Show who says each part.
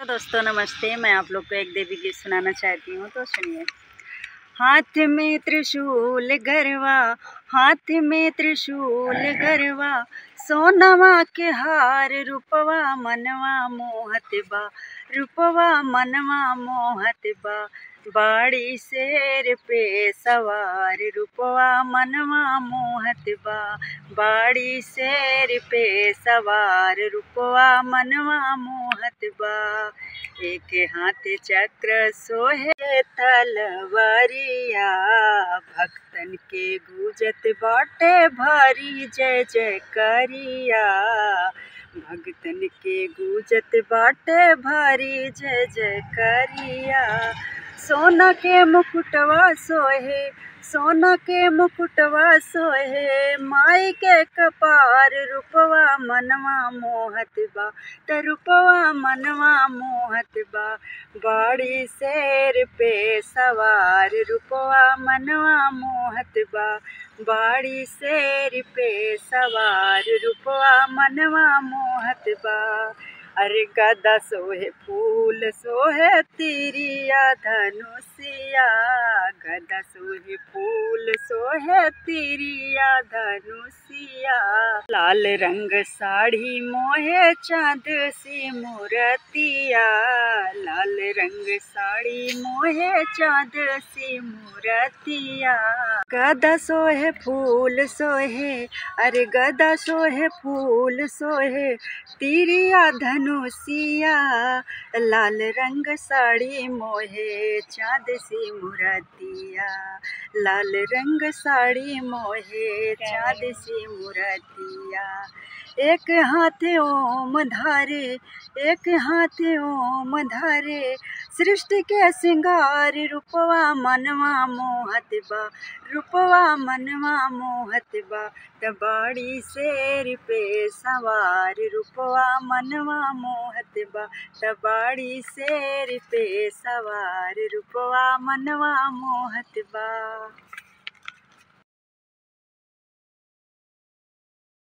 Speaker 1: तो दोस्तों नमस्ते। मैं आप लोग को एक देवी गीत सुनाना चाहती हूँ, तो सुनिए। हाथ में त्रिशूल गरवा, हाथ में त्रिशूल गरवा, सोनवा के हार, रूपवा मनवा मोहत बा, रूपवा मनवा मोहत बा। बाड़ी शेर पे सवार, रूपवा मनवा मोहत बा, बाड़ी शेर पे सवार, रूपवा मनवा मोहत बा। एक हाथ चक्र सोहे तलवारिया, भक्तन के गूंजत बाटे भारी जय जयकारिया, भक्तन के गूंजत बाटे भारी जय जयकारिया। सोना के मुकुटवा सोहे, सोना के मुकुटवा सोहे, माई के कपार, रूपवा मनवा मोहत बा, त रूपवा मनवा मोहत बा। बाड़ी शेर पे सवार, रूपवा मनवा मोहत बा, बाड़ी शेर पे सवार, रूपवा मनवा मोहत बा। अरे गदा सोहे फूल सोहे तिरिया धनुषिया, गदा सोहे फूल सोहे तिरिया धनुषिया। लाल रंग साड़ी मोहे चाँद सी मूर्तिया, लाल रंग साड़ी मोहे चाँद सी मूर्तिया। गदा सोहे फूल सोहे, अरे गदा सोहे फूल सोहे तिरिया धनुषिया, लाल रंग साड़ी मोहे चाँद सी मूर्तिया, लाल रंग साड़ी मोहे चाँद सी मूर्तिया। एक हाथ ओम धारे, एक हाथ ओम धारे, सृष्टि के सिंगार, रूपवा मनवा मोहत बा, रूपवा मनवा मोहत बा। त बाड़ी शेर पे सवार, रूपवा मनवा मोहत बा, त बाड़ी शेर पे सवार, रूपवा मनवा मोहत बा।